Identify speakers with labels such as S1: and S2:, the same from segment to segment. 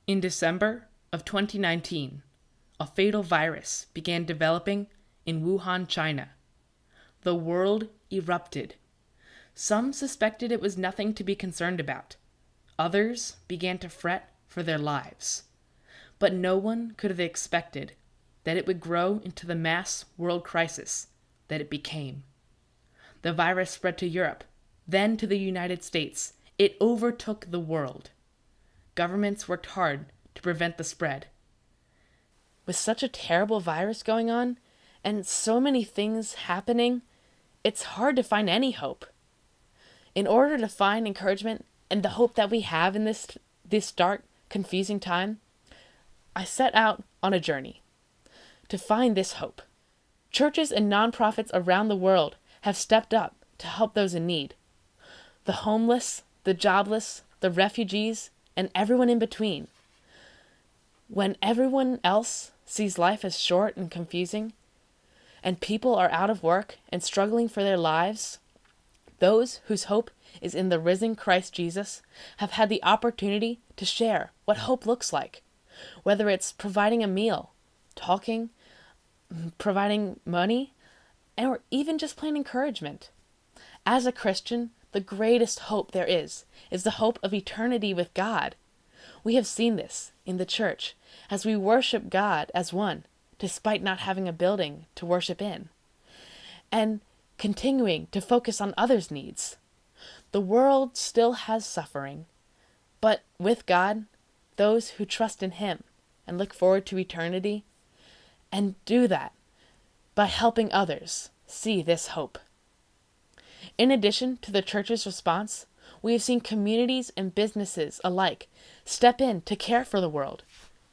S1: In December of 2019, a fatal virus began developing in Wuhan, China. The world erupted. Some suspected it was nothing to be concerned about. Others began to fret for their lives. But no one could have expected that it would grow into the mass world crisis that it became. The virus spread to Europe, then to the United States. It overtook the world. Governments worked hard to prevent the spread. With such a terrible virus going on, and so many things happening, it's hard to find any hope. In order to find encouragement and the hope that we have in this dark, confusing time, I set out on a journey to find this hope. Churches and nonprofits around the world have stepped up to help those in need. The homeless, the jobless, the refugees, and everyone in between. When everyone else sees life as short and confusing, and people are out of work and struggling for their lives, those whose hope is in the risen Christ Jesus have had the opportunity to share what hope looks like, whether it's providing a meal, talking, providing money, or even just plain encouragement. As a Christian, the greatest hope there is the hope of eternity with God. We have seen this in the church as we worship God as one, despite not having a building to worship in, and continuing to focus on others' needs. The world still has suffering, but with God, those who trust in Him and look forward to eternity, and do that by helping others see this hope. In addition to the church's response, we have seen communities and businesses alike step in to care for the world.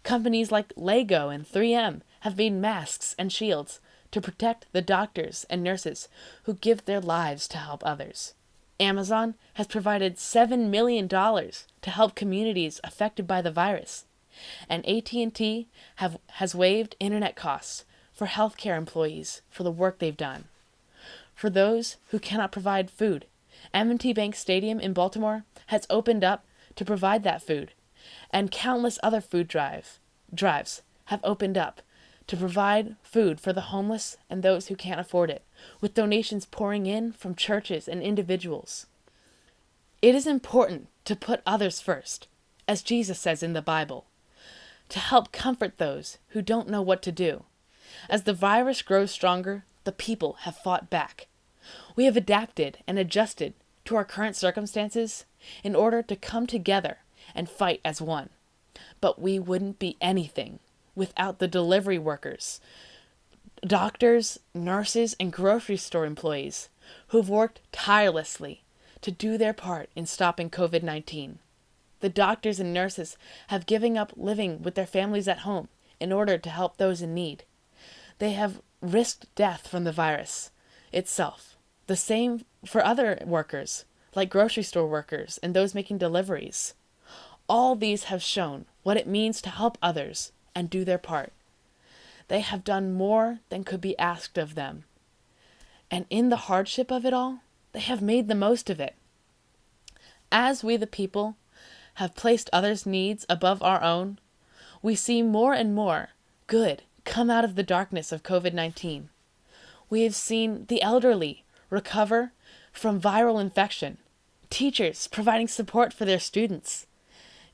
S1: Companies like Lego and 3M have made masks and shields to protect the doctors and nurses who give their lives to help others. Amazon has provided $7 million to help communities affected by the virus. And AT&T has waived internet costs for healthcare employees for the work they've done. For those who cannot provide food, M&T Bank Stadium in Baltimore has opened up to provide that food, and countless other food drives have opened up to provide food for the homeless and those who can't afford it, with donations pouring in from churches and individuals. It is important to put others first, as Jesus says in the Bible, to help comfort those who don't know what to do. As the virus grows stronger, the people have fought back. We have adapted and adjusted to our current circumstances in order to come together and fight as one. But we wouldn't be anything without the delivery workers, doctors, nurses, and grocery store employees who've worked tirelessly to do their part in stopping COVID-19. The doctors and nurses have given up living with their families at home in order to help those in need. They have risked death from the virus itself. The same for other workers, like grocery store workers and those making deliveries. All these have shown what it means to help others and do their part. They have done more than could be asked of them. And in the hardship of it all, they have made the most of it. As we the people have placed others' needs above our own, we see more and more good come out of the darkness of COVID-19. We have seen the elderly recover from viral infection, teachers providing support for their students.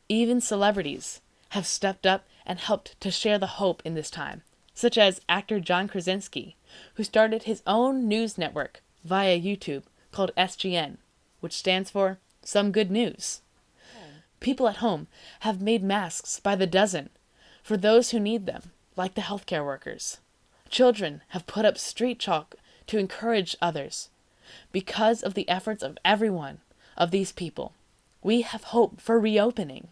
S1: Even celebrities have stepped up and helped to share the hope in this time, such as actor John Krasinski, who started his own news network via YouTube called SGN, which stands for Some Good News. People at home have made masks by the dozen for those who need them, like the healthcare workers. Children have put up street chalk to encourage others. Because of the efforts of everyone of these people, we have hope for reopening.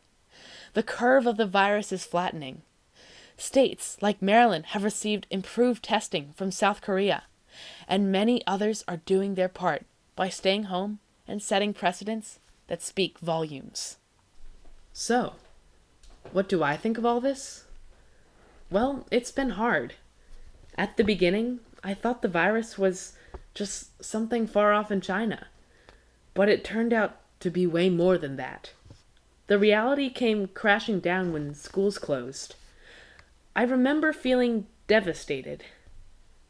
S1: The curve of the virus is flattening. States like Maryland have received improved testing from South Korea, and many others are doing their part by staying home and setting precedents that speak volumes. So, what do I think of all this? Well, it's been hard. At the beginning, I thought the virus was just something far off in China, but it turned out to be way more than that. the reality came crashing down when schools closed. I remember feeling devastated.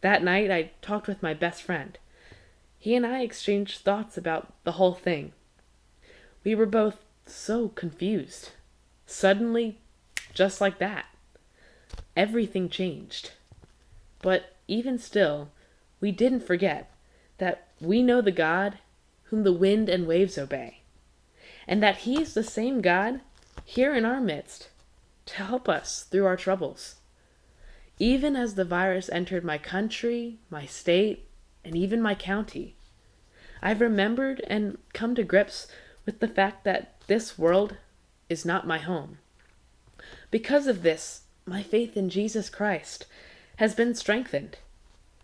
S1: That night, I talked with my best friend. He and I exchanged thoughts about the whole thing. We were both so confused. Suddenly, just like that, everything changed. But even still, we didn't forget that we know the God whom the wind and waves obey, and that He is the same God here in our midst to help us through our troubles. Even as the virus entered my country, my state, and even my county, I've remembered and come to grips with the fact that this world is not my home. Because of this, my faith in Jesus Christ has been strengthened,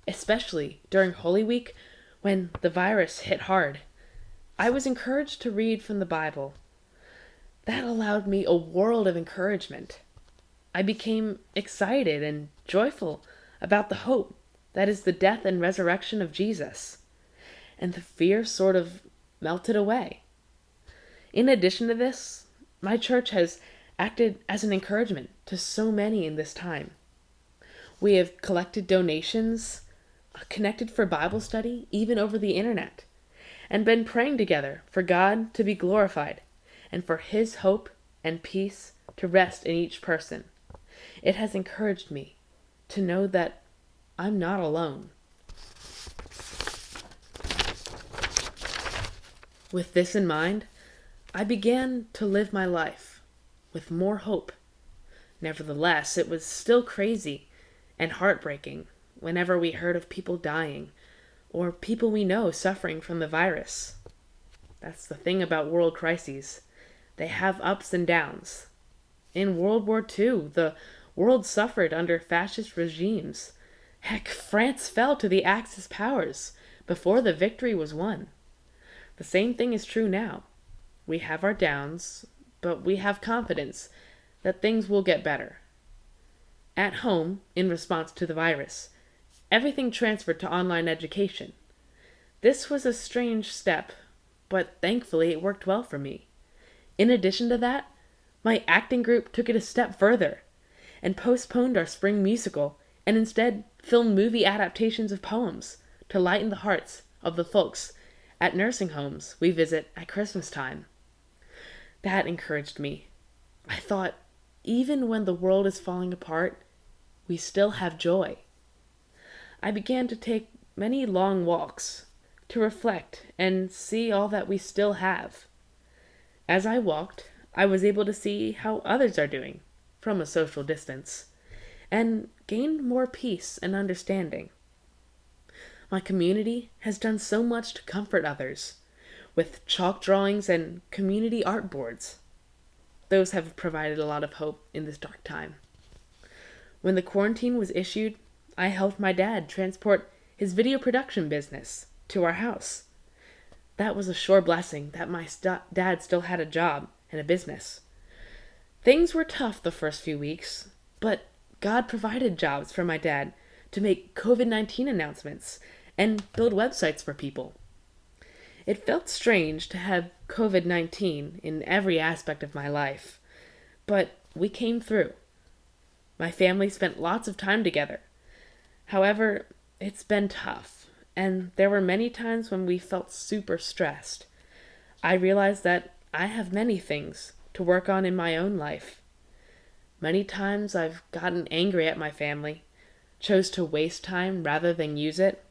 S1: especially during Holy Week when the virus hit hard. I was encouraged to read from the Bible. That allowed me a world of encouragement. I became excited and joyful about the hope that is the death and resurrection of Jesus, and the fear sort of melted away. In addition to this, my church has acted as an encouragement to so many in this time. We have collected donations, connected for Bible study, even over the internet, and been praying together for God to be glorified and for His hope and peace to rest in each person. It has encouraged me to know that I'm not alone. With this in mind, I began to live my life with more hope. Nevertheless, it was still crazy and heartbreaking whenever we heard of people dying or people we know suffering from the virus. That's the thing about world crises. They have ups and downs. In World War II, the world suffered under fascist regimes. Heck, France fell to the Axis powers before the victory was won. The same thing is true now. We have our downs, but we have confidence that things will get better. At home, in response to the virus, everything transferred to online education. This was a strange step, but thankfully it worked well for me. In addition to that, my acting group took it a step further and postponed our spring musical and instead filmed movie adaptations of poems to lighten the hearts of the folks at nursing homes we visit at Christmas time. That encouraged me. I thought, even when the world is falling apart, we still have joy. I began to take many long walks to reflect and see all that we still have. As I walked, I was able to see how others are doing from a social distance and gained more peace and understanding. My community has done so much to comfort others with chalk drawings and community art boards. Those have provided a lot of hope in this dark time. When the quarantine was issued, I helped my dad transport his video production business to our house. That was a sure blessing that my dad still had a job and a business. Things were tough the first few weeks, but God provided jobs for my dad to make COVID-19 announcements and build websites for people. It felt strange to have COVID-19 in every aspect of my life, but we came through. My family spent lots of time together. However, it's been tough, and there were many times when we felt super stressed. I realized that I have many things to work on in my own life. Many times I've gotten angry at my family, chose to waste time rather than use it,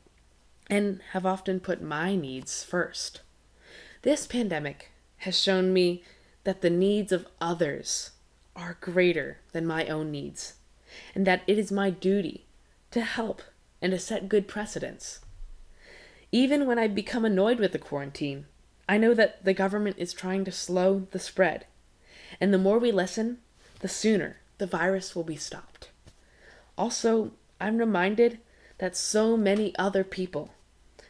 S1: and have often put my needs first. This pandemic has shown me that the needs of others are greater than my own needs, and that it is my duty to help and to set good precedents. Even when I become annoyed with the quarantine, I know that the government is trying to slow the spread, and the more we listen, the sooner the virus will be stopped. Also, I'm reminded that so many other people,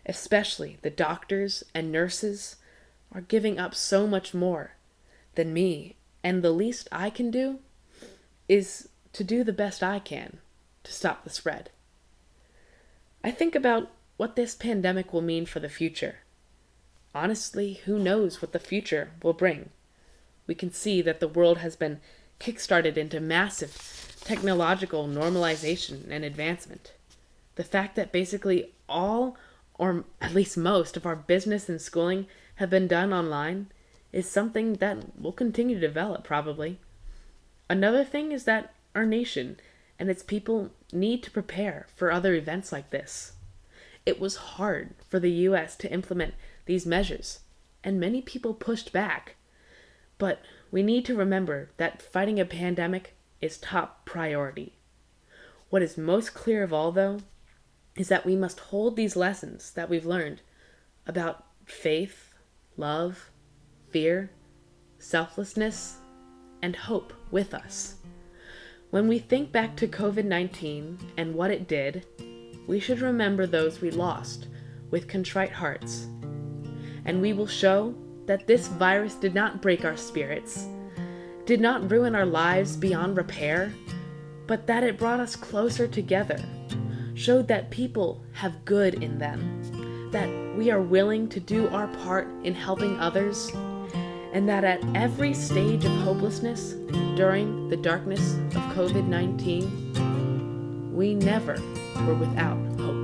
S1: especially the doctors and nurses, are giving up so much more than me, and the least I can do is to do the best I can to stop the spread. I think about what this pandemic will mean for the future. Honestly, who knows what the future will bring? we can see that the world has been kickstarted into massive technological normalization and advancement. The fact that basically all, or at least most, of our business and schooling have been done online is something that will continue to develop, probably. Another thing is that our nation and its people need to prepare for other events like this. It was hard for the US to implement these measures, and many people pushed back. But we need to remember that fighting a pandemic is top priority. What is most clear of all, though, is that we must hold these lessons that we've learned about faith, love, fear, selflessness, and hope with us. When we think back to COVID-19 and what it did, we should remember those we lost with contrite hearts. And we will show that this virus did not break our spirits, did not ruin our lives beyond repair, but that it brought us closer together, showed that people have good in them, that we are willing to do our part in helping others, and that at every stage of hopelessness during the darkness of COVID-19, we never were without hope.